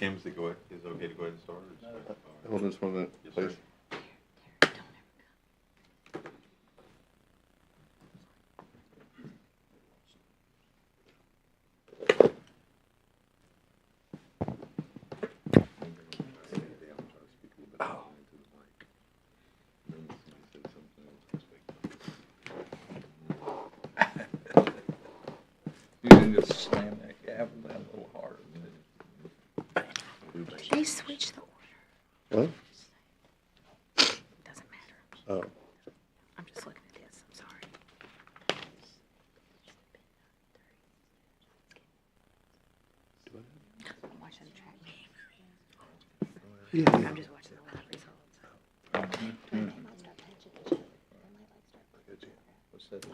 Kim, is it okay to go ahead and start? Hold this one, Yes, please. sir. You can just slam that gavel down a little harder too. They switched the What? order. Doesn't matter. Oh. I'm just looking at this. I'm sorry. I'm watching the track game. I'm just watching the live results. What's that?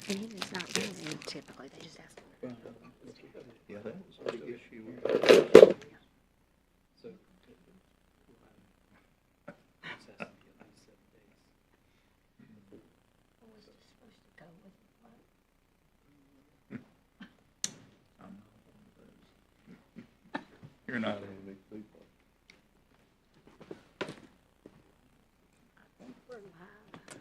And he does not do anything typically. They just ask him. Yeah, that was a big issue. You're not. We're live.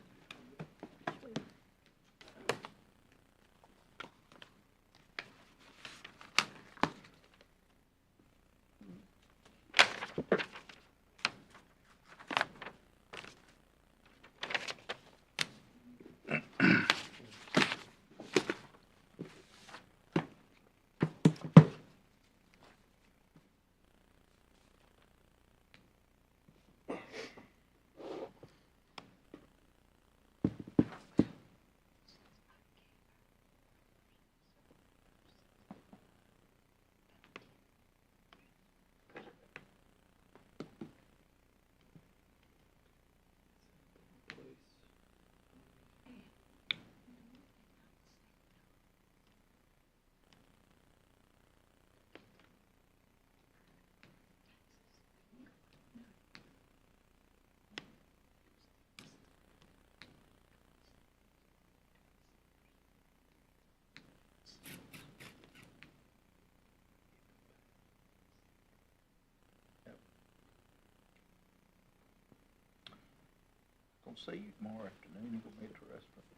Gonna see you tomorrow afternoon. You're gonna be at the restaurant.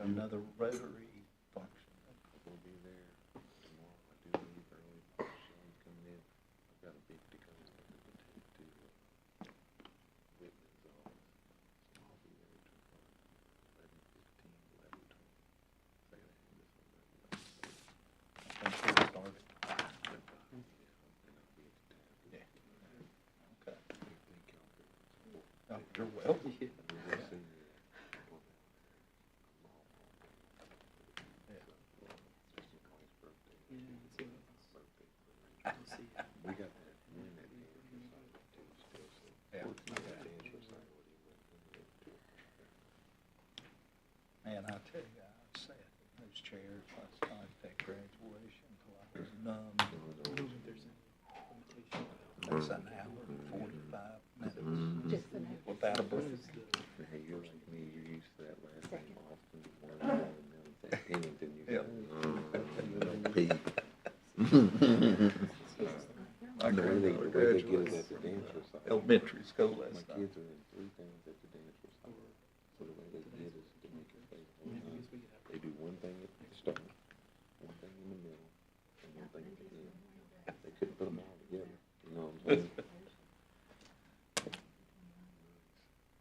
Another Rotary function. We'll be there tomorrow. I do leave early. Sean's coming in. I've got a big to go to Whitman's office. So I'll be there till 11:15, 11:20. So I gotta hand this one back. I think we'll start it. And I'll be at the tab. Yeah. Okay. Thank y'all for your support. Oh, you're welcome. We'll see you. We got that win at the end of the too still, so. Yeah. Dance recital, Man, I tell you, I sat in those chairs last night at that graduation until I was numb. That's an hour and 45 minutes Just the next. without a break. Hey, you're like me, you're used to that last name, Austin, one of them, and then it's that Pennington, you Yep. know, Pete. My The way they granddaughter get us graduated at the dance recital. elementary school My last night. kids are in 3 things at the dance recital, so the way they get us to make it fair, they do one thing at the start, one thing in the middle, and one thing at the end. They couldn't put them all together, you know what I'm saying?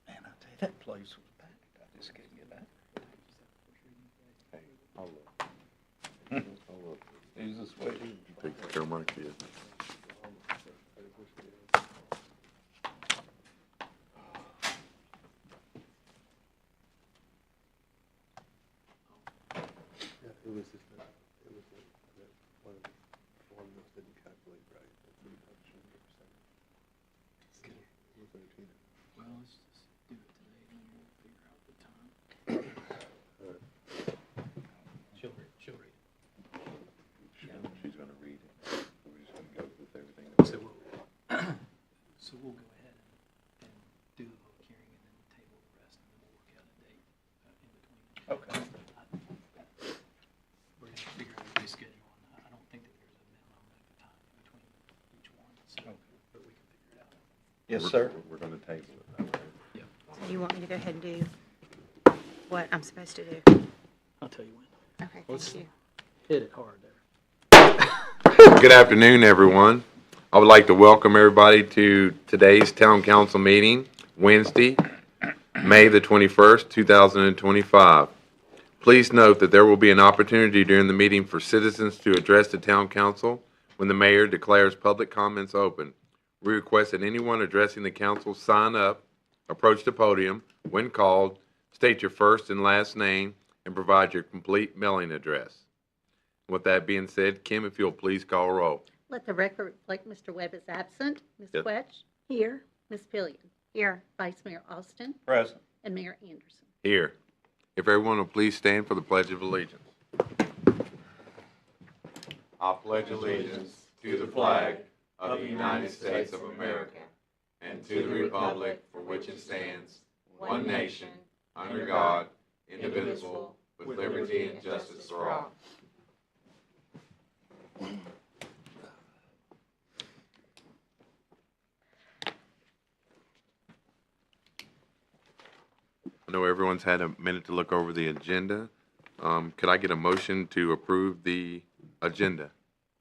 Man, I tell you, that place was packed. I just couldn't get out. Hey, I'll look. I'll look. He was a sweetie. Take care of my kids. Yeah, it was just that one of the formulas didn't calculate right. That's what I'm sure you were saying. It was 13. Well, let's just do it today and we'll figure out the time. All right. She'll read it. She's gonna read it. We're just gonna go with everything. So we'll, so we'll go ahead and Yes, sir. We're gonna table it, though, right? So you want me to go ahead and do what I'm supposed to do? I'll tell you when. Okay, Let's- thank you. Hit it hard there. Good afternoon, everyone. I would like to welcome everybody to today's Town Council meeting, Wednesday, May the 21st, 2025. Please note that there will be an opportunity during the meeting for citizens to address the Town Council when the mayor declares public comments open. We request that anyone addressing the council sign up, approach the podium when called, state your first and last name, and provide your complete mailing address. With that being said, Kim, if you'll please call roll. Let the record reflect Mr. Webb is absent. Ms. Yes. Quetch? Here. Ms. Pillion? Here. Vice Mayor Austin? Present. And Mayor Anderson. Here. If everyone will please stand for the Pledge of Allegiance. I pledge allegiance to the flag of the United States of America and to the republic for which it stands, one nation, under God, indivisible, with liberty and justice for all. I know everyone's had a minute to look over the agenda. Could I get a motion to approve the agenda?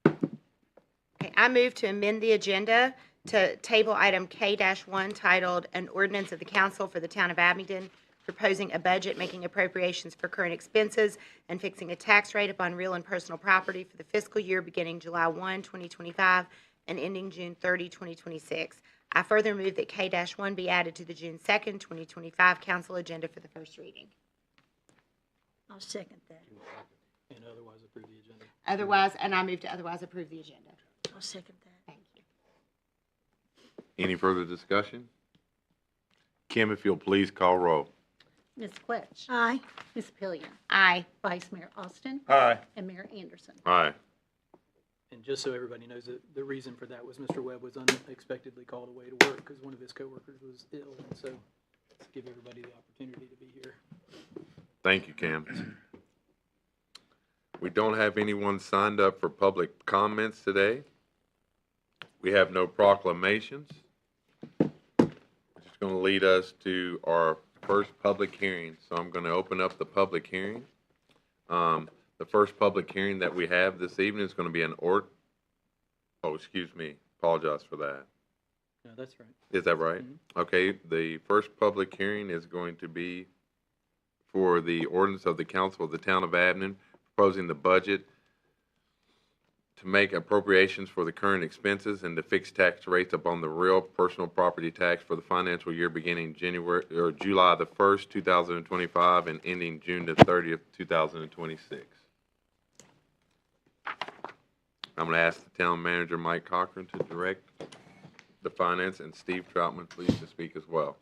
Okay, I move to amend the agenda to table item K-1 titled An Ordinance of the Council for the Town of Abingdon proposing a budget, making appropriations for current expenses, and fixing a tax rate upon real and personal property for the fiscal year beginning July 1, 2025, and ending June 30, 2026. I further move that K-1 be added to the June 2nd, 2025 council agenda for the first reading. I'll second that. And otherwise approve the agenda. Otherwise, and I move to otherwise approve the agenda. I'll second that. Thank you. Any further discussion? Kim, if you'll please call roll. Ms. Quetch? Aye. Ms. Pillion? Aye. Vice Mayor Austin? Aye. And Mayor Anderson. Aye. And just so everybody knows, that the reason for that was Mr. Webb was unexpectedly called away to work because one of his coworkers was ill, and so let's give everybody the opportunity to be here. Thank you, Cam. We don't have anyone signed up for public comments today. We have no proclamations. Which is going to lead us to our first public hearing. So I'm going to open up the public hearing. The first public hearing that we have this evening is going to be excuse me, apologize for that. No, that's right. Is that right? Mhm. Okay, the first public hearing is going to be for the ordinance of the council of the town of Abingdon, proposing the budget to make appropriations for the current expenses and to fix tax rates upon the real personal property tax for the financial year beginning July the 1st, 2025 and ending June the 30th, 2026. I'm going to ask the town manager, Mike Cochran, to direct the finance, and Steve Troutman, please, to speak as well.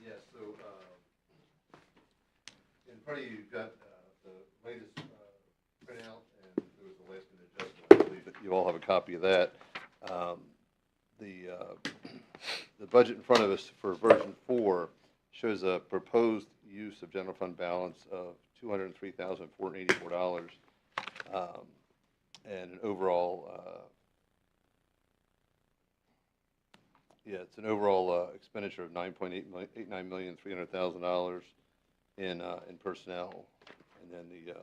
Yes, so, in front of you, you've got the latest printout, and there was a last-minute adjustment. I believe that you all have a copy of that. The budget in front of us for version 4 shows a proposed use of general fund balance of $203,484, and an overall, it's an overall expenditure of $9.89,300,000 in personnel, and then the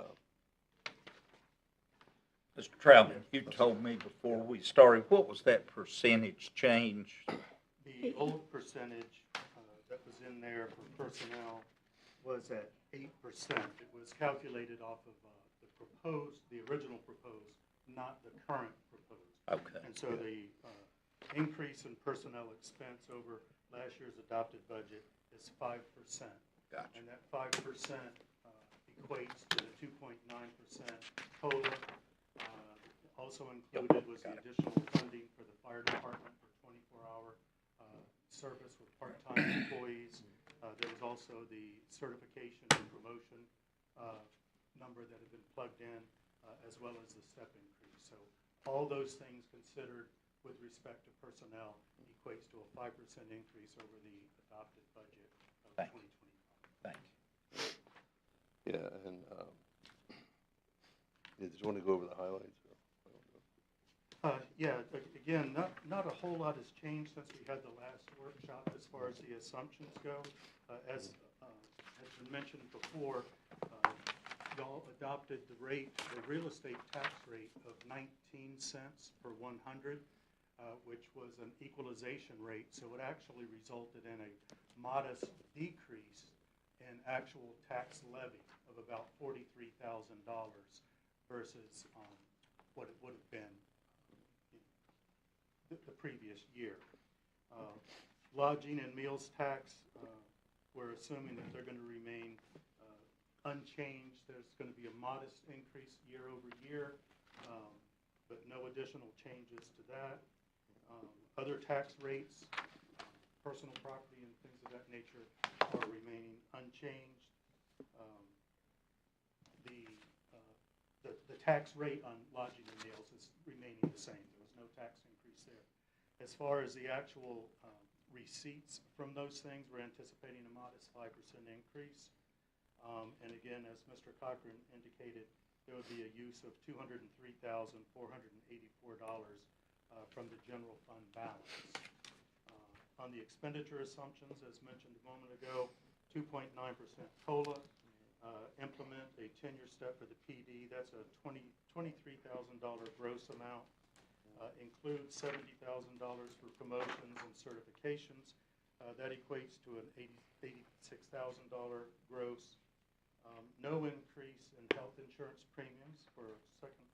Mr. Troutman, you told me before we started, what was that percentage change? The old percentage that was in there for personnel was at 8%. It was calculated off of the original proposed, not the current proposed. Okay. And so the increase in personnel expense over last year's adopted budget is 5%. Gotcha. And that 5% equates to the 2.9% COLA. Also included was the additional funding for the fire department for 24-hour service with part-time employees. There was also the certification and promotion number that had been plugged in, as well as the step increase. So all those things considered with respect to personnel equates to a 5% increase over the adopted budget of Thank you. 2025. Thank you. Yeah, and, did you want to go over the highlights? Yeah, again, not a whole lot has changed since we had the last workshop as far as the assumptions go. As has been mentioned before, y'all adopted the real estate tax rate of 19 cents per 100, which was an equalization rate, so it actually resulted in a modest decrease in actual tax levy of about $43,000 versus what it would have been the previous year. Lodging and meals tax, we're assuming that they're going to remain unchanged. There's going to be a modest increase year over year, but no additional changes to that. Other tax rates, personal property and things of that nature are remaining unchanged. The tax rate on lodging and meals is remaining the same. There was no tax increase there. As far as the actual receipts from those things, we're anticipating a modest 5% increase. And again, as Mr. Cochran indicated, there would be a use of $203,484 from the general fund balance. On the expenditure assumptions, as mentioned a moment ago, 2.9% COLA, implement a 10-year step for the PD. That's a $23,000 gross amount. Includes $70,000 for promotions and certifications. That equates to an $86,000 gross. No increase in health insurance premiums for a second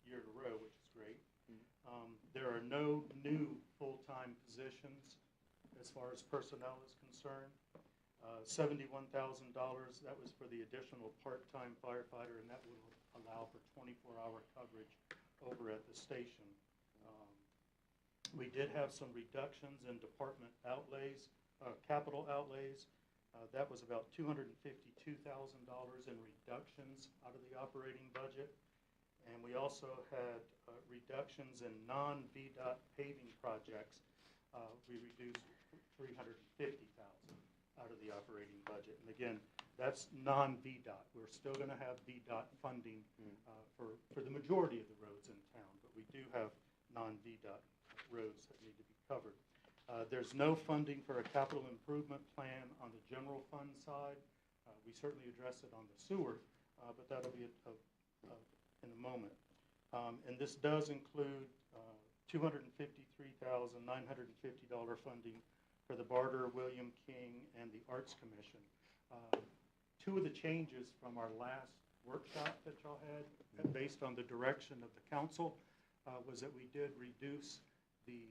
year in a row, which is great. There are no new full-time positions as far as personnel is concerned. $71,000, that was for the additional part-time firefighter, and that will allow for 24-hour coverage over at the station. We did have some reductions in department outlays, capital outlays. That was about $252,000 in reductions out of the operating budget. And we also had reductions in non-VDOT paving projects. We reduced $350,000 out of the operating budget. And again, that's non-VDOT. We're still going to have VDOT funding for the majority of the roads in town, but we do have non-VDOT roads that need to be covered. There's no funding for a capital improvement plan on the general fund side. We certainly address it on the sewer, but that'll be in a moment. And this does include $253,950 funding for the Barter, William King, and the Arts Commission. Two of the changes from our last workshop that y'all had, based on the direction of the council, was that we did reduce the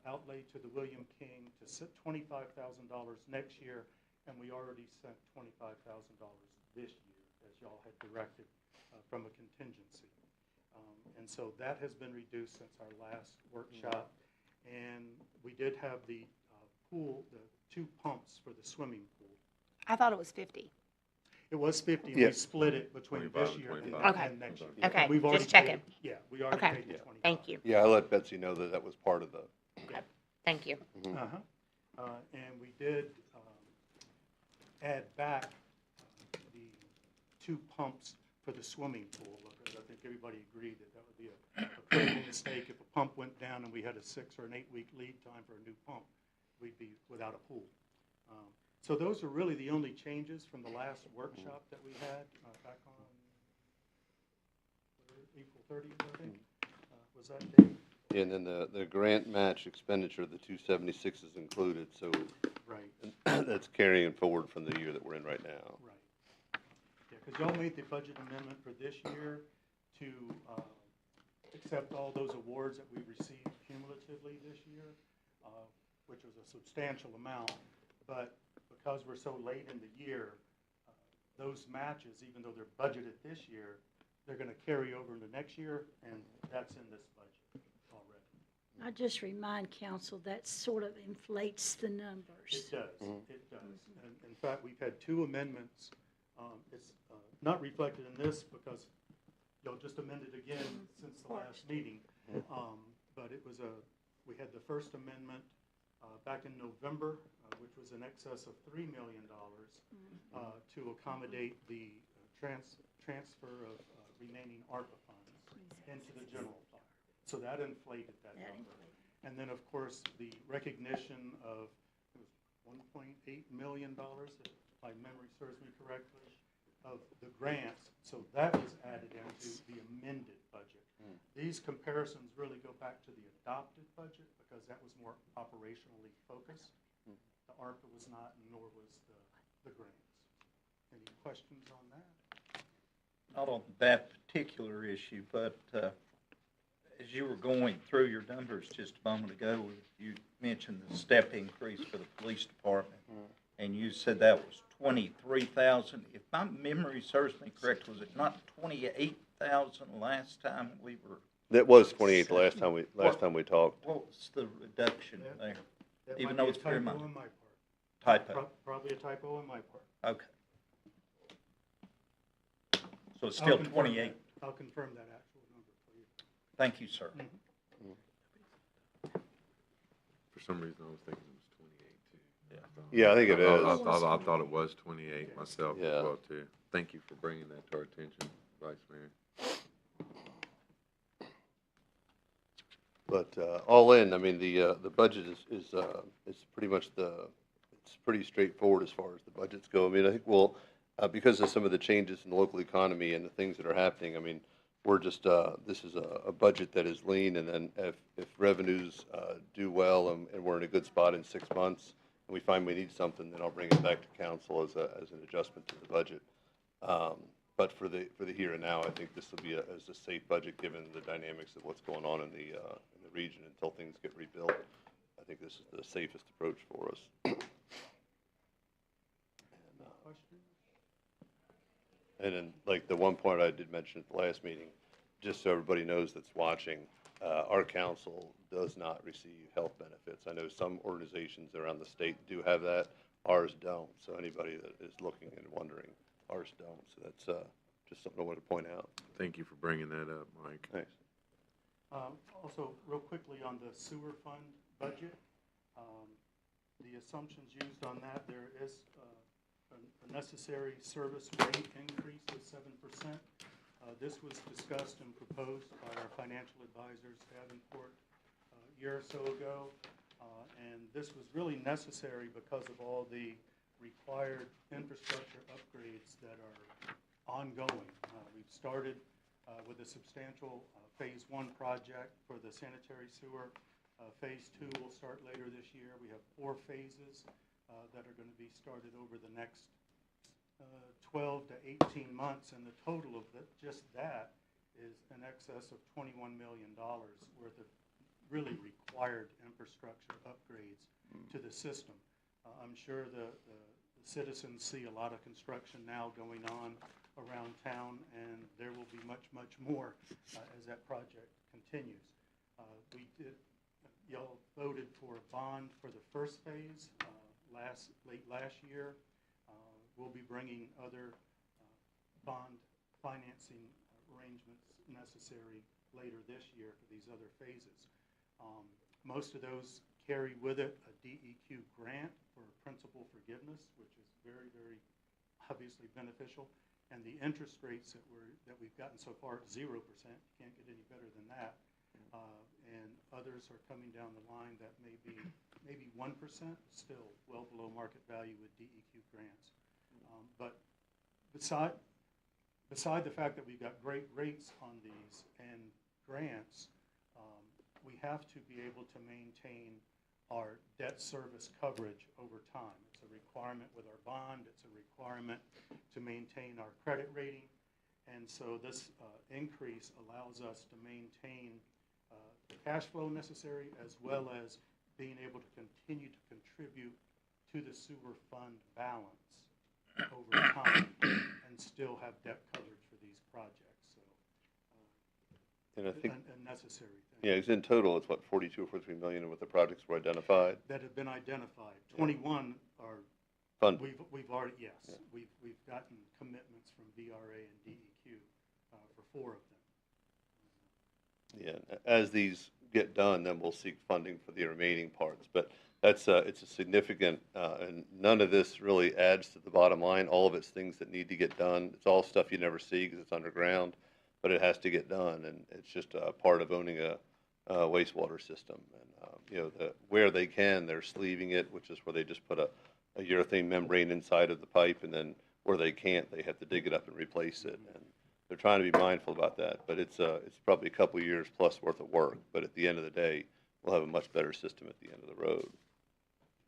outlay to the William King to $25,000 next year, and we already sent $25,000 this year, as y'all had directed from a contingency. And so that has been reduced since our last workshop. And we did have the pool, the 2 pumps for the swimming pool. I thought it was 50. It was 50, and we Yes. split it between 25 this and year and 25. and next year. Okay, We've already just checking. paid- Yeah, we already Okay. paid the 25. Thank you. Yeah, I let Betsy know that that was part of the, Thank you. Uh-huh. And we did add back the 2 pumps for the swimming pool, because I think everybody agreed that that would be a critical mistake. If a pump went down and we had a 6 or an 8 week lead time for a new pump, we'd be without a pool. So those are really the only changes from the last workshop that we had back on April 30th, I think. Was that date? and then the grant match expenditure, the 276 is included, so Right. that's carrying forward from the year that we're in right now. Right. Yeah, because y'all made the budget amendment for this year to accept all those awards that we received cumulatively this year, which was a substantial amount. But because we're so late in the year, those matches, even though they're budgeted this year, they're gonna carry over into next year, and that's in this budget already. I just remind council that sort of inflates the numbers. It does, it does. And in fact, we've had 2 amendments. It's not reflected in this because y'all just amended again since the last meeting. But it was we had the first amendment back in November, which was in excess of $3 million to accommodate the transfer of remaining ARPA funds into the general fund. So that inflated that number. And then, of course, the recognition of it was $1.8 million, if my memory serves me correctly, of the grants. So that was added into the amended budget. These comparisons really go back to the adopted budget because that was more operationally focused. The ARPA was not, nor was the grants. Any questions on that? Not on that particular issue, but as you were going through your numbers just a moment ago, you mentioned the step increase for the police department, and you said that was 23,000. If my memory serves me correct, was it not 28,000 last time we were? That was 28 the last time we talked. What was the reduction there? That Even might though be a it's very typo minor. on my part. Typo. Probably a typo on my part. Okay. So it's I'll still confirm 28. that. I'll confirm that actual number for you. Thank you, sir. For some reason, I was thinking it was 28 too. Yeah, I think it is. I thought it was 28 myself as Yeah. well too. Thank you for bringing that to our attention, Vice Mayor. But all in, I mean, the budget is pretty much it's pretty straightforward as far as the budgets go. I mean, I think we'll, because of some of the changes in the local economy and the things that are happening, I mean, we're just, this is a budget that is lean, and then if revenues do well and we're in a good spot in 6 months, and we find we need something, then I'll bring it back to council as an adjustment to the budget. But for the here and now, I think this will be a safe budget given the dynamics of what's going on in the region until things get rebuilt. I think this is the safest approach for us. And then, like the one point I did mention at the last meeting, just so everybody knows that's watching, our council does not receive health benefits. I know some organizations around the state do have that. Ours don't. So anybody that is looking and wondering, ours don't. So that's just something I wanted to point out. Thank you for bringing that up, Mike. Thanks. Also, real quickly on the sewer fund budget, the assumptions used on that, there is a necessary service rate increase of 7%. This was discussed and proposed by our financial advisors, Davenport, a year or so ago. And this was really necessary because of all the required infrastructure upgrades that are ongoing. We've started with a substantial Phase 1 project for the sanitary sewer. Phase 2 will start later this year. We have 4 phases that are going to be started over the next 12 to 18 months, and the total of just that is in excess of $21 million worth of really required infrastructure upgrades to the system. I'm sure the citizens see a lot of construction now going on around town, and there will be much, much more as that project continues. Y'all voted for a bond for the first phase late last year. We'll be bringing other bond financing arrangements necessary later this year for these other phases. Most of those carry with it a DEQ grant for principal forgiveness, which is very, very obviously beneficial. And the interest rates that we've gotten so far, 0%. You can't get any better than that. And others are coming down the line that may be maybe 1%, still well below market value with DEQ grants. But beside the fact that we've got great rates on these and grants, we have to be able to maintain our debt service coverage over time. It's a requirement with our bond. It's a requirement to maintain our credit rating. And so this increase allows us to maintain the cash flow necessary, as well as being able to continue to contribute to the sewer fund balance over time and still have debt coverage for these projects, so, And I think, a necessary thing. yeah, 'cause in total, it's what, 42 or 43 million with the projects were identified, That have been identified. 21 are, funded. we've already, yes, Yeah. we've gotten commitments from VRA and DEQ for 4 of them. Yeah, as these get done, then we'll seek funding for the remaining parts. But that's, it's a significant, and none of this really adds to the bottom line. All of it's things that need to get done. It's all stuff you never see because it's underground, but it has to get done, and it's just a part of owning a wastewater system. And, you know, where they can, they're sleeving it, which is where they just put a urethane membrane inside of the pipe, and then where they can't, they have to dig it up and replace it. And they're trying to be mindful about that, but it's probably a couple of years plus worth of work. But at the end of the day, we'll have a much better system at the end of the road.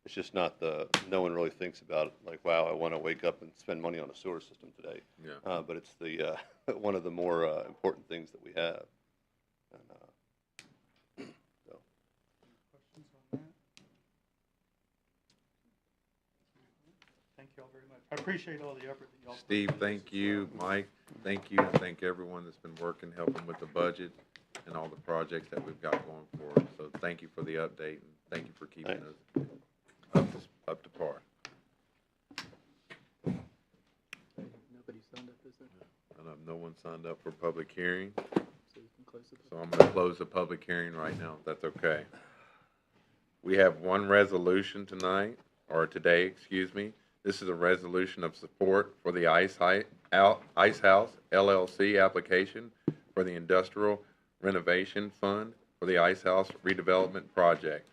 It's just not no one really thinks about it like, wow, I want to wake up and spend money on a sewer system today. Yeah. But it's one of the more important things that we have. And, so. Questions on that? Thank you all very much. I appreciate all the effort that y'all put Steve, into this thank as you. well. Mike, thank you. And thank everyone that's been working, helping with the budget and all the projects that we've got going forward. So thank you for the update, and thank you for keeping us up to par. Nobody signed up, is there? I know no one signed up for public hearing, So we can close it. so I'm gonna close the public hearing right now, if that's okay. We have one resolution tonight, or today, excuse me. This is a resolution of support for the Ice House LLC application for the Industrial Renovation Fund for the Ice House redevelopment project.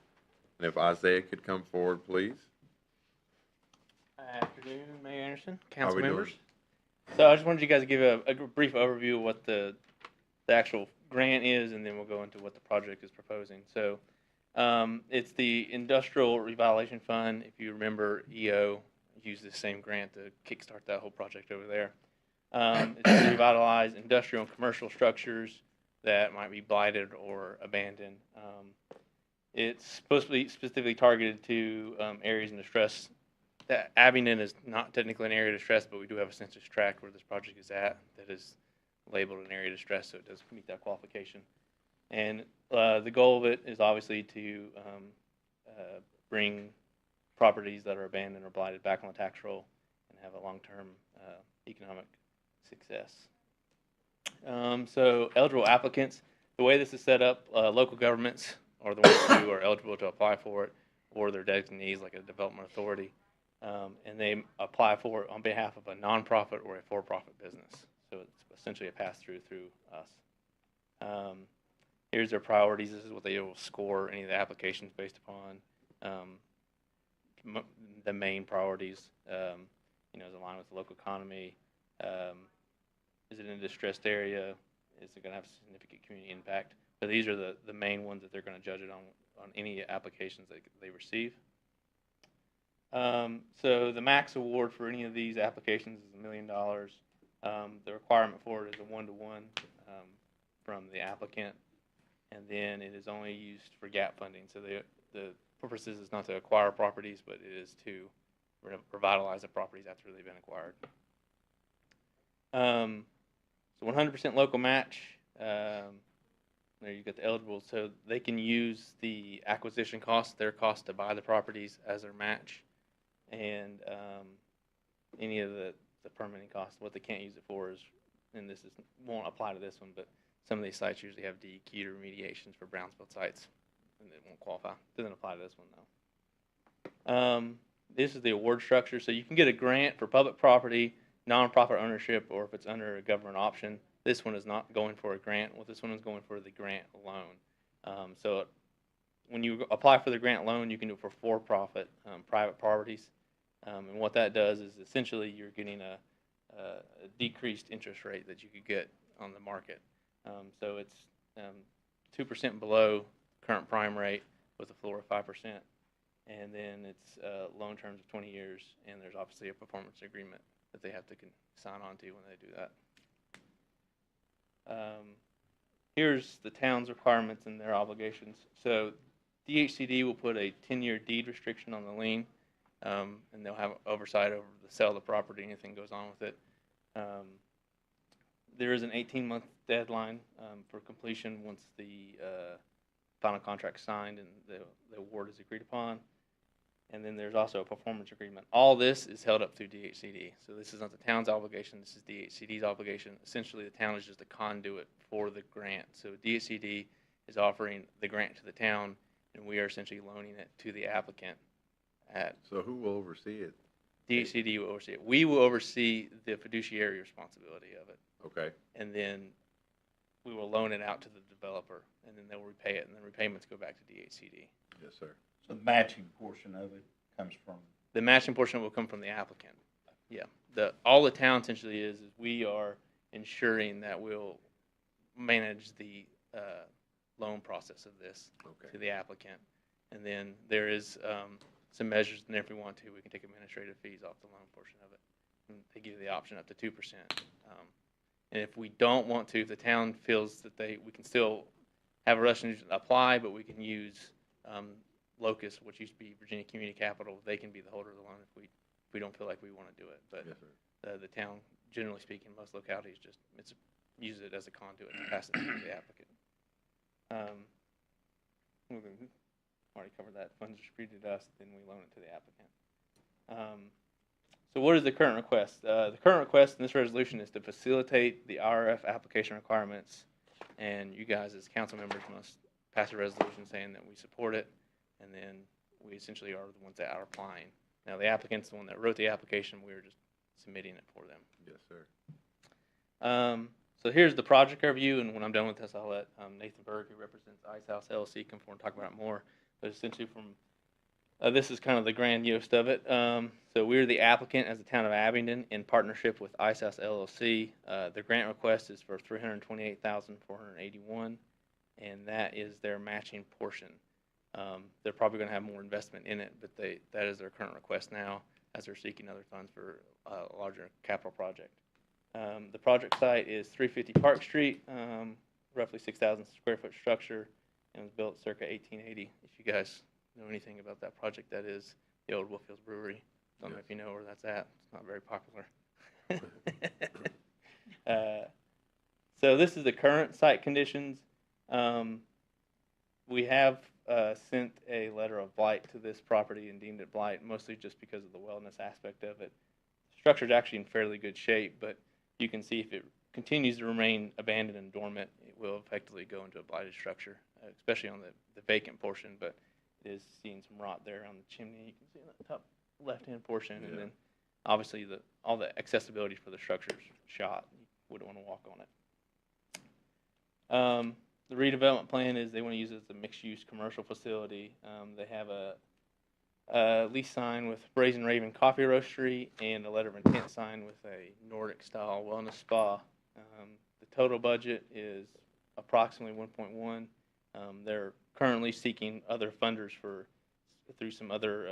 And if Isaiah could come forward, please. Afternoon, Mayor Anderson, How council we doing? members. So I just wanted you guys to give a brief overview of what the actual grant is, and then we'll go into what the project is proposing. So it's the Industrial Revitalization Fund. If you remember, EO used the same grant to kickstart that whole project over there. It's to revitalize industrial and commercial structures that might be blighted or abandoned. It's supposed to be specifically targeted to areas in distress. Abingdon is not technically an area of distress, but we do have a census tract where this project is at that is labeled an area of distress, so it does meet that qualification. And the goal of it is obviously to bring properties that are abandoned or blighted back on the tax roll and have a long-term economic success. So eligible applicants, the way this is set up, local governments are the ones who are eligible to apply for it, or their designees like a development authority. And they apply for it on behalf of a nonprofit or a for-profit business. So it's essentially a pass-through through us. Here's their priorities. This is what they will score any of the applications based upon. The main priorities, is aligned with the local economy. Is it in a distressed area? Is it going to have significant community impact? So these are the main ones that they're going to judge it on any applications that they receive. So the max award for any of these applications is $1 million. The requirement for it is a 1-to-1 from the applicant, and then it is only used for gap funding. So the purpose is not to acquire properties, but it is to revitalize the properties after they've been acquired. So 100% local match. There you get the eligible, so they can use the acquisition cost, their cost to buy the properties as their match, and any of the permitting costs. What they can't use it for is, and won't apply to this one, but some of these sites usually have DEQ remediations for brownfield sites, and it won't qualify. Doesn't apply to this one though. This is the award structure, so you can get a grant for public property, nonprofit ownership, or if it's under a government option. This one is not going for a grant. Well, this one is going for the grant loan. So when you apply for the grant loan, you can do it for for-profit private properties. And what that does is essentially you're getting a decreased interest rate that you could get on the market. So it's 2% below current prime rate with a floor of 5%. And then it's loan terms of 20 years, and there's obviously a performance agreement that they have to sign on to when they do that. Here's the town's requirements and their obligations. So DHCD will put a 10-year deed restriction on the lien, and they'll have oversight over the sale of the property, anything goes on with it. There is an 18-month deadline for completion once the final contract's signed and the award is agreed upon. And then there's also a performance agreement. All this is held up through DHCD. So this is not the town's obligation, this is DHCD's obligation. Essentially, the town is just a conduit for the grant. So DHCD is offering the grant to the town, and we are essentially loaning it to the applicant at So who will oversee it? DHCD will oversee it. We will oversee the fiduciary responsibility of it, Okay, and then we will loan it out to the developer, and then they'll repay it, and then repayments go back to DHCD. yes, sir. So the matching portion of it comes from, The matching portion will come from the applicant. Yeah, all the town essentially is we are ensuring that we'll manage the loan process of this to Okay, the applicant. And then there is some measures, and if we want to, we can take administrative fees off the loan portion of it. And they give you the option up to 2%. And if we don't want to, if the town feels that we can still have a resolution apply, but we can use Locust, which used to be Virginia Community Capital, they can be the holder of the loan if we don't feel like we want to do it. But yes, sir. the town, generally speaking, most localities just use it as a conduit to pass it to the applicant. We already covered that. Funds distributed to us, then we loan it to the applicant. So what is the current request? The current request in this resolution is to facilitate the IRF application requirements, and you guys as council members must pass a resolution saying that we support it, and then we essentially are the ones that are applying. Now, the applicant's the one that wrote the application. We were just submitting it for them. Yes, sir. So here's the project overview, and when I'm done with this, I'll let Nathan Berg, who represents Ice House LLC, come forward and talk about it more. But essentially this is kind of the grandiose of it. So we're the applicant as the town of Abingdon in partnership with Ice House LLC. The grant request is for $328,481, and that is their matching portion. They're probably going to have more investment in it, but that is their current request now as they're seeking other funds for a larger capital project. The project site is 350 Park Street, roughly 6,000 square foot structure, and was built circa 1880. If you guys know anything about that project, that is the old Wolffields Brewery. Don't know if you know where that's at. It's not very popular. So this is the current site conditions. We have sent a letter of blight to this property and deemed it blight, mostly just because of the wellness aspect of it. The structure is actually in fairly good shape, but you can see if it continues to remain abandoned and dormant, it will effectively go into a blighted structure, especially on the vacant portion, but it is seeing some rot there on the chimney. You can see in the top left-hand portion, Yeah. and then obviously all the accessibility for the structure is shot. You wouldn't want to walk on it. The redevelopment plan is they want to use it as a mixed-use commercial facility. They have a lease sign with Brazen Raven Coffee Roastery and a letter of intent sign with a Nordic-style wellness spa. The total budget is approximately 1.1. They're currently seeking other funders through some other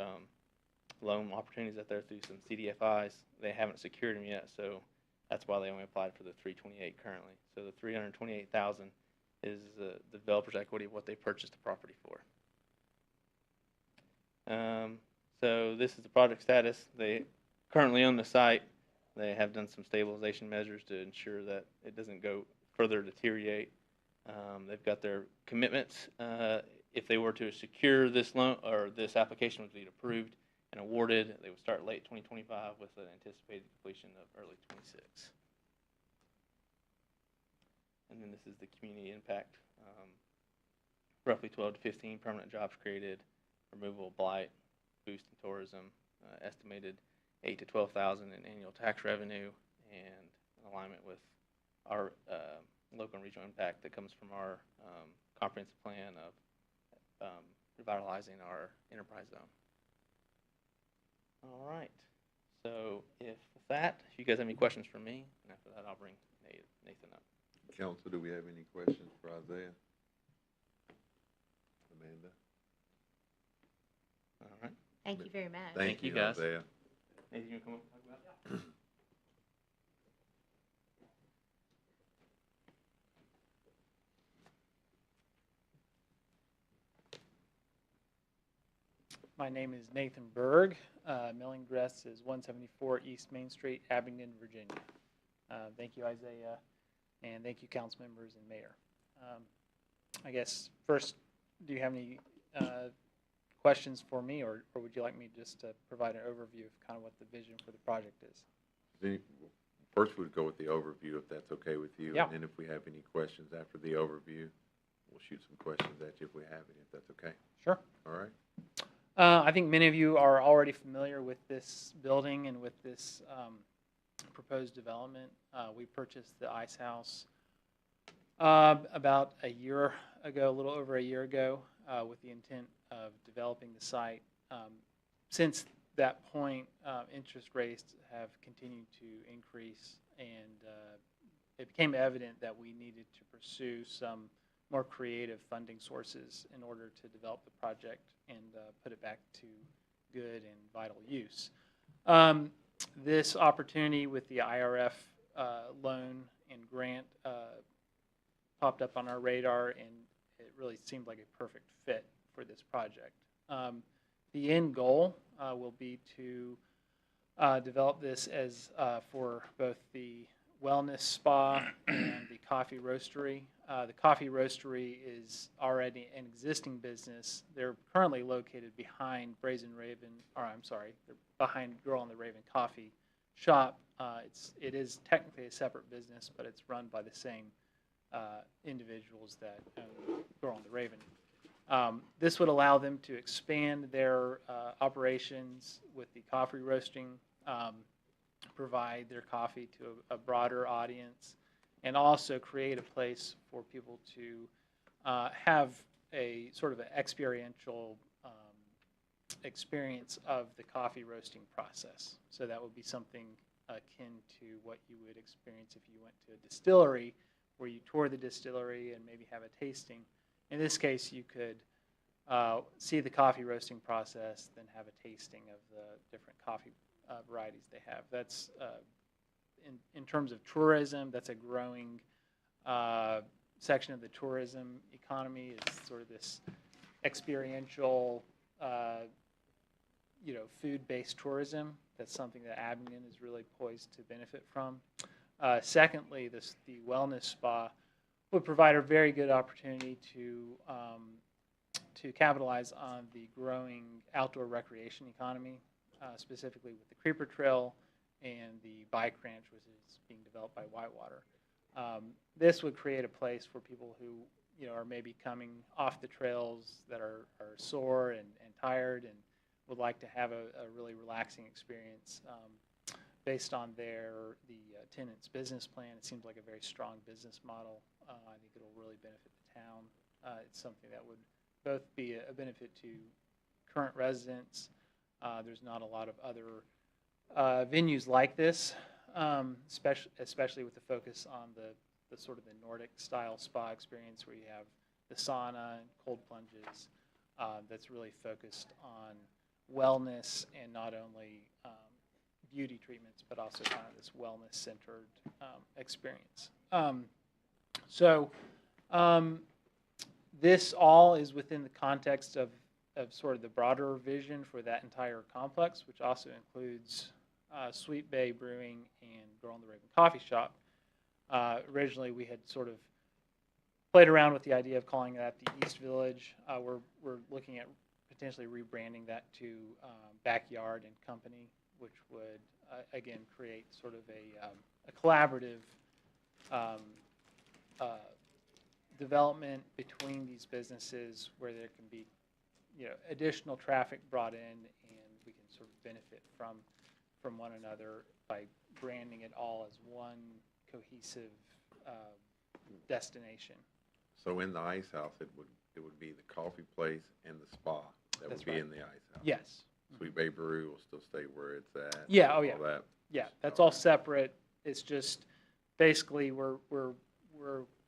loan opportunities out there through some CDFIs. They haven't secured them yet, so that's why they only applied for the 328 currently. So the 328,000 is the developer's equity of what they purchased the property for. So this is the project status. They currently own the site. They have done some stabilization measures to ensure that it doesn't go further deteriorate. They've got their commitments. If they were to secure this loan or this application was to be approved and awarded, they would start late 2025 with an anticipated completion of early 26. And then this is the community impact. Roughly 12 to 15 permanent jobs created, removal of blight, boosting tourism, estimated 8 to 12,000 in annual tax revenue, and in alignment with our local and regional impact that comes from our comprehensive plan of revitalizing our enterprise zone. All right. So if you guys have any questions for me, and after that I'll bring Nathan up. Council, do we have any questions for Isaiah? Amanda? All right. Thank you very much. Thank you, guys. Isaiah. Nathan, you want to come up and talk about that? My name is Nathan Berg. Mailing address is 174 East Main Street, Abingdon, Virginia. Thank you, Isaiah, and thank you, council members and mayor. I guess first, do you have any questions for me, or would you like me just to provide an overview of kind of what the vision for the project is? First, we'd go with the overview, if that's okay with you. Yeah. And then if we have any questions after the overview, we'll shoot some questions at you if we have any, if that's okay. Sure. All right? I think many of you are already familiar with this building and with this proposed development. We purchased the Ice House about a year ago, a little over a year ago, with the intent of developing the site. Since that point, interest rates have continued to increase, and it became evident that we needed to pursue some more creative funding sources in order to develop the project and put it back to good and vital use. This opportunity with the IRF loan and grant popped up on our radar, and it really seemed like a perfect fit for this project. The end goal will be to develop this as for both the wellness spa and the coffee roastery. The coffee roastery is already an existing business. They're currently located behind Brazen Raven, or I'm sorry, they're behind Girl on the Raven Coffee Shop. It is technically a separate business, but it's run by the same individuals that own Girl on the Raven. This would allow them to expand their operations with the coffee roasting, provide their coffee to a broader audience, and also create a place for people to have a sort of an experiential experience of the coffee roasting process. So that would be something akin to what you would experience if you went to a distillery, where you tour the distillery and maybe have a tasting. In this case, you could see the coffee roasting process, then have a tasting of the different coffee varieties they have. That's in terms of tourism, that's a growing section of the tourism economy. Is sort of this experiential, food-based tourism. That's something that Abingdon is really poised to benefit from. Secondly, the wellness spa would provide a very good opportunity to capitalize on the growing outdoor recreation economy, specifically with the Creeper Trail and the bike ranch, which is being developed by Whitewater. This would create a place for people who are maybe coming off the trails that are sore and tired and would like to have a really relaxing experience. Based on the tenant's business plan, it seems like a very strong business model. I think it'll really benefit the town. It's something that would both be a benefit to current residents. There's not a lot of other venues like this, especially with the focus on the sort of the Nordic style spa experience, where you have the sauna and cold plunges. That's really focused on wellness and not only beauty treatments, but also kind of this wellness-centered experience. This all is within the context of sort of the broader vision for that entire complex, which also includes Sweet Bay Brewing and Girl on the Raven Coffee Shop. Originally, we had sort of played around with the idea of calling that the East Village. We're looking at potentially rebranding that to Backyard and Company, which would, again, create sort of a collaborative development between these businesses, where there can be additional traffic brought in, and we can sort of benefit from one another by branding it all as one cohesive destination. So in the Ice House, it would be the coffee place and the spa that That's would be right. in the Ice House. Yes. Sweet Bay Brew will still stay where it's at. Yeah, and oh, all yeah. that. Yeah, that's all separate. It's just basically we're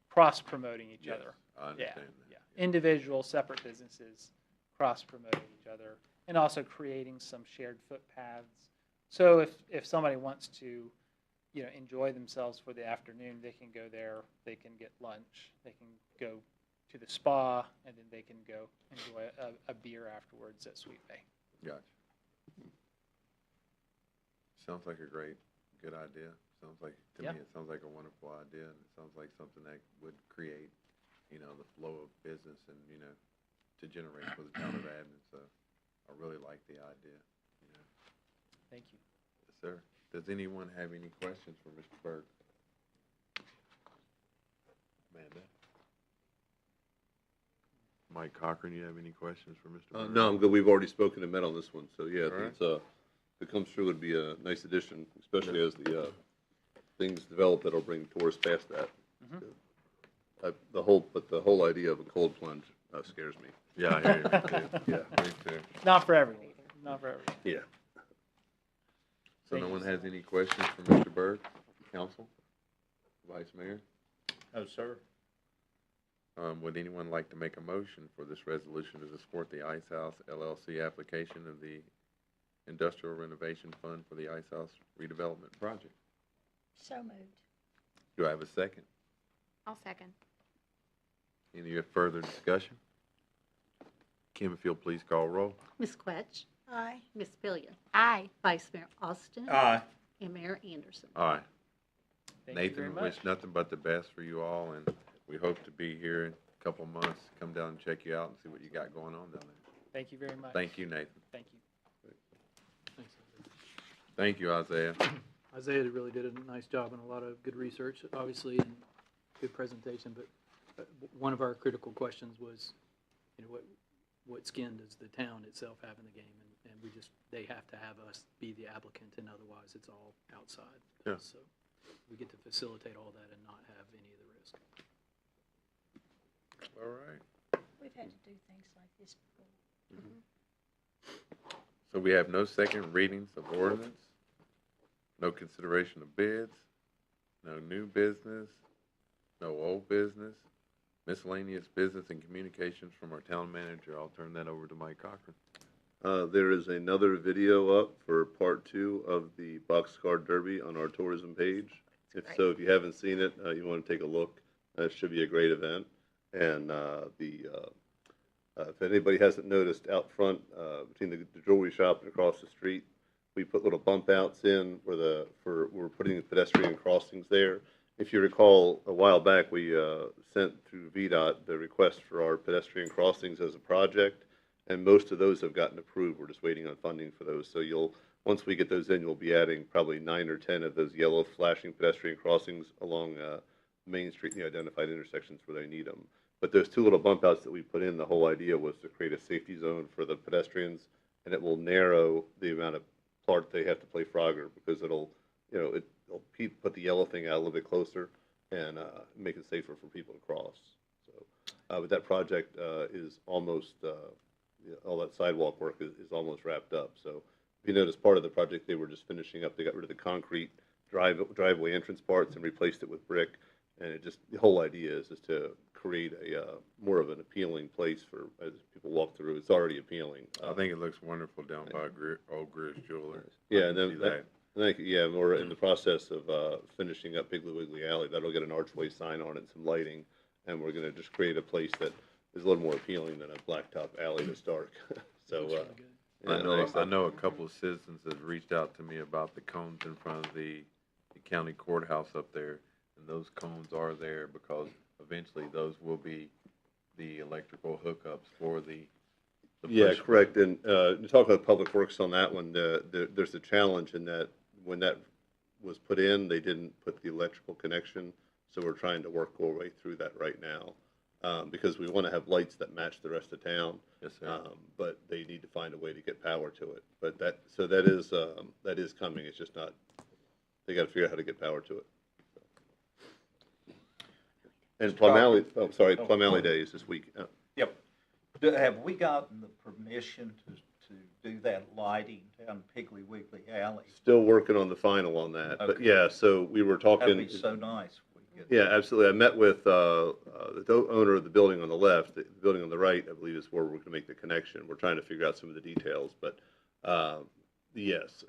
cross-promoting each Yes, other. I understand that. Yeah. Individual, separate businesses cross-promoting each other, and also creating some shared footpaths. So if somebody wants to, enjoy themselves for the afternoon, they can go there, they can get lunch, they can go to the spa, and then they can go enjoy a beer afterwards at Sweet Bay. Gotcha. Sounds like a good idea. Sounds like, to me, Yeah. it sounds like a wonderful idea, and it sounds like something that would create, the flow of business and, to generate for the town of Abington, so I really like the idea. Thank you. Yes, sir. Does anyone have any questions for Mr. Burke? Amanda? Mike Cochran, you have any questions for Mr. Burke? No, I'm good. We've already spoken and met on this one, so yeah, All right. it's, if it comes through, it'd be a nice addition, especially as the, things develop that'll bring tourists past that. Mhm. But the whole idea of a cold plunge scares me. Yeah, I hear you, me too. Yeah. Me too. Not for everyone. Not for everyone. Yeah. So Thank no you, one sir. has any questions for Mr. Burke, council, vice mayor? No, sir. Would anyone like to make a motion for this resolution to support the Ice House LLC application of the Industrial Renovation Fund for the Ice House redevelopment project? So moved. Do I have a second? I'll second. Any further discussion? Kim, if you'll please call roll. Ms. Quetch, Aye. Ms. Pillion, Aye. Vice Mayor Austin, Aye. and Mayor Anderson. Aye. Thank you very Nathan, much. wish nothing but the best for you all, and we hope to be here in a couple of months, come down and check you out and see what you got going on down there. Thank you very much. Thank you, Nathan. Thank you. Thank you, Isaiah. Isaiah really did a nice job and a lot of good research, obviously, and good presentation, but one of our critical questions was, what skin does the town itself have in the game? And they have to have us be the applicant, and otherwise it's all outside. Yeah. So we get to facilitate all that and not have any of the risk. All right. We've had to do things like this before. So we have no second readings of ordinance, no consideration of bids, no new business, no old business, miscellaneous business and communications from our town manager. I'll turn that over to Mike Cochran. There is another video up for part 2 of the Boxcar Derby on our tourism page. That's If so, if you haven't seen it, you want to take a look. It should be a great event. And if anybody hasn't noticed, out front between the jewelry shop and across the street, we put little bump outs in we're putting pedestrian crossings there. If you recall, a while back, we sent through VDOT the request for our pedestrian crossings as a project, and most of those have gotten approved. We're just waiting on funding for those. So once we get those in, you'll be adding probably 9 or 10 of those yellow flashing pedestrian crossings along Main Street in the identified intersections where they need them. But those 2 little bump outs that we put in, the whole idea was to create a safety zone for the pedestrians, and it will narrow the amount of part they have to play Frogger, because it'll put the yellow thing out a little bit closer and make it safer for people to cross. So, but that project is almost, all that sidewalk work is almost wrapped up. So if you notice, part of the project, they were just finishing up. They got rid of the concrete driveway entrance parts and replaced it with brick. And the whole idea is to create a more of an appealing place for as people walk through. It's already appealing. I think it looks wonderful down by Old Greer's Jewelers. Yeah, I and can then see that. we're in the process of finishing up Piggly Wiggly Alley. That'll get an archway sign on it and some lighting, and we're going to just create a place that is a little more appealing than a blacktop alley that's dark. So Looks really good. I know a couple of citizens have reached out to me about the cones in front of the county courthouse up there, and those cones are there because eventually those will be the electrical hookups for the Yeah, push- correct. And talking about Public Works on that one, there's a challenge in that when that was put in, they didn't put the electrical connection. So we're trying to work our way through that right now, because we want to have lights that match the rest of town. Yes, sir. But they need to find a way to get power to it. But that is coming. It's just not, they got to figure out how to get power to it. And Plum Alley, Plum Alley Day is this week. Yep. Have we gotten the permission to do that lighting down Piggly Wiggly Alley? Still working on the final on that. But Okay. yeah, so we were talking. That'd be so nice. if we get Yeah, absolutely. I met with the owner of the building on the left. The building on the right, I believe, is where we're going to make the connection. We're trying to figure out some of the details, but yes,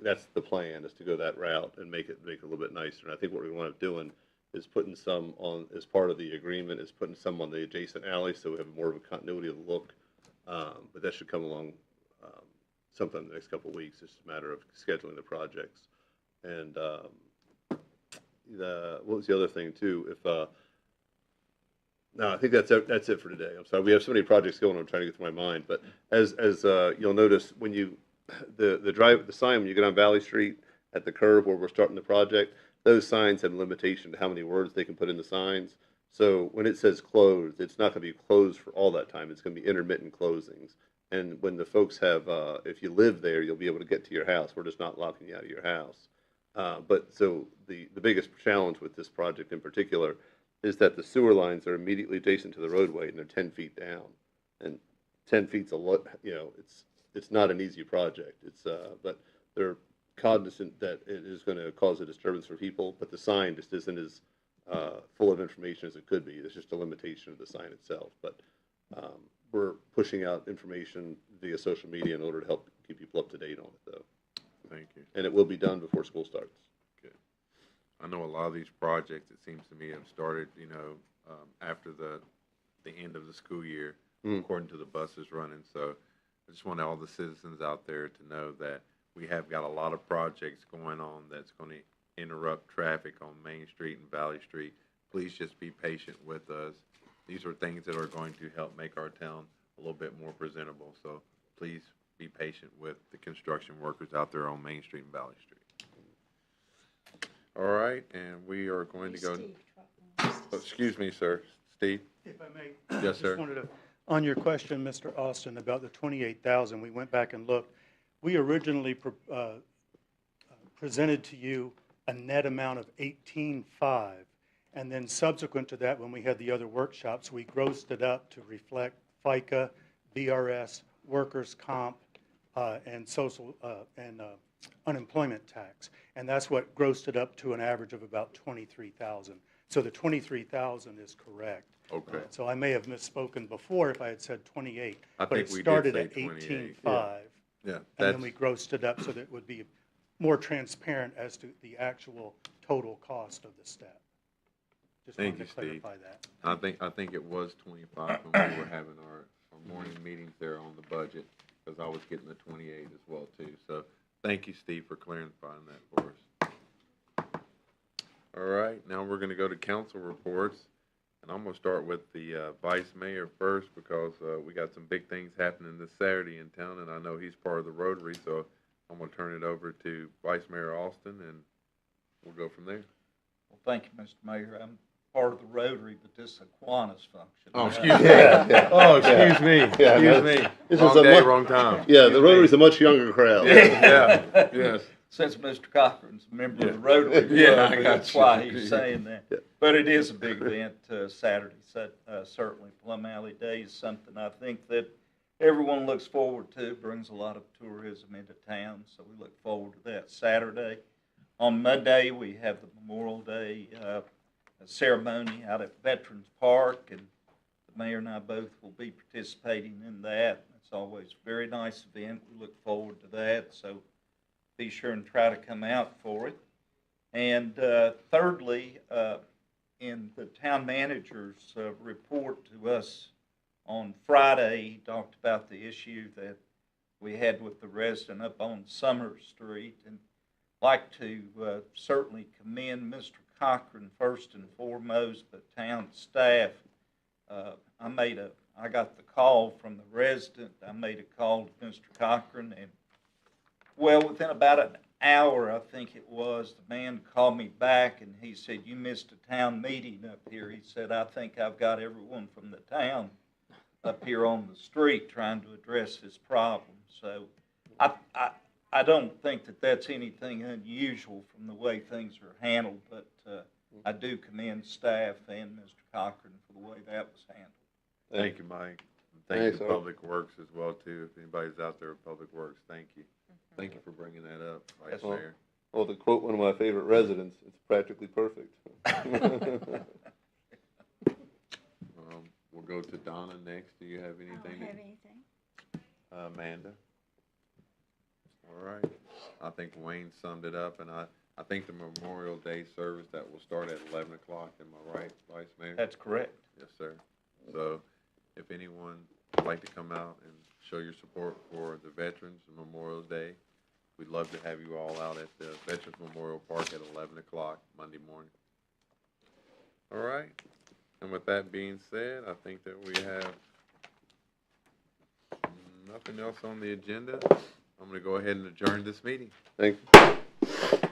that's the plan, is to go that route and make it a little bit nicer. And I think what we want to doing is putting some on, as part of the agreement, is putting some on the adjacent alley, so we have more of a continuity of the look. But that should come along sometime in the next couple of weeks. It's just a matter of scheduling the projects. And what was the other thing too? No, I think that's it for today. I'm sorry. We have so many projects going. I'm trying to get through my mind. But as you'll notice when the sign when you get on Valley Street at the curve where we're starting the project, those signs have a limitation to how many words they can put in the signs. So when it says closed, it's not going to be closed for all that time. It's going to be intermittent closings. And when the folks have, if you live there, you'll be able to get to your house. We're just not locking you out of your house. But so the biggest challenge with this project in particular is that the sewer lines are immediately adjacent to the roadway and they're 10 feet down. And 10 feet's a lot, it's not an easy project. But they're cognizant that it is going to cause a disturbance for people, but the sign just isn't as full of information as it could be. It's just a limitation of the sign itself. But we're pushing out information via social media in order to help keep people up to date on it, though. Thank you. And it will be done before school starts. Good. I know a lot of these projects, it seems to me, have started, after the end of the school year, according to the buses running. So I just want all the citizens out there to know that we have got a lot of projects going on that's going to interrupt traffic on Main Street and Valley Street. Please just be patient with us. These are things that are going to help make our town a little bit more presentable. So please be patient with the construction workers out there on Main Street and Valley Street. All right, and we are going to go. Excuse me, sir. Steve? If I may. Yes, sir. Just wanted to, on your question, Mr. Austin, about the 28,000, we went back and looked. We originally presented to you a net amount of 18.5, and then subsequent to that, when we had the other workshops, we grossed it up to reflect FICA, VRS, workers' comp, and social and unemployment tax, and that's what grossed it up to an average of about 23,000. So the 23,000 is correct. Okay. So I may have misspoken before if I had said 28, I but think it we did started say at 28, 18.5. Yeah, And that's, then we grossed it up so that it would be more transparent as to the actual total cost of the step. Just Thank wanted to you, Steve. clarify that. I think it was 25 when we were having our morning meetings there on the budget, because I was getting the 28 as well too. So thank you, Steve, for clarifying that for us. All right, now we're going to go to council reports, and I'm going to start with the vice mayor first, because we got some big things happening this Saturday in town, and I know he's part of the Rotary, so I'm going to turn it over to Vice Mayor Austin, and we'll go from there. Well, thank you, Mr. Mayor. I'm part of the Rotary, but this is a Kiwanis function. Oh, excuse me. Yeah. Oh, excuse me. Yeah, Excuse me. This Wrong is a day, much- wrong time. Yeah, the Excuse Rotary's me. a much younger crowd. Yeah, yes. Since Mr. Cochran's a member of the Yeah. Rotary Yeah, Club, I got that's you. why he's saying that. Yeah. But it is a big event Saturday. Certainly Plum Alley Day is something I think that everyone looks forward to. Brings a lot of tourism into town, so we look forward to that Saturday. On Monday, we have the Memorial Day ceremony out at Veterans Park, and the mayor and I both will be participating in that. It's always a very nice event. We look forward to that, so be sure and try to come out for it. And thirdly, in the town manager's report to us on Friday, he talked about the issue that we had with the resident up on Summer Street, and I'd like to certainly commend Mr. Cochran first and foremost, but town staff. I got the call from the resident. I made a call to Mr. Cochran, and well, within about an hour, I think it was, the man called me back and he said, "You missed a town meeting up here." He said, "I think I've got everyone from the town up here on the street trying to address this problem." So I don't think that that's anything unusual from the way things are handled, but I do commend staff and Mr. Cochran for the way that was handled. Thank you, Mike. Thank Thanks, you, Art. Public Works as well, too. If anybody's out there at Public Works, thank you. Thank you for bringing that up, Vice Yes, Mayor. Well, to quote one of my favorite residents, it's practically perfect. We'll go to Donna next. Do you have I don't anything? have anything. Amanda? All right. I think Wayne summed it up, and I think the Memorial Day service that will start at 11 o'clock. Am I right, Vice Mayor? That's correct. Yes, sir. So if anyone would like to come out and show your support for the Veterans Memorial Day. We'd love to have you all out at the Veterans Memorial Park at 11 o'clock Monday morning. All right. And with that being said, I think that we have nothing else on the agenda. I'm going to go ahead and adjourn this meeting. Thank you.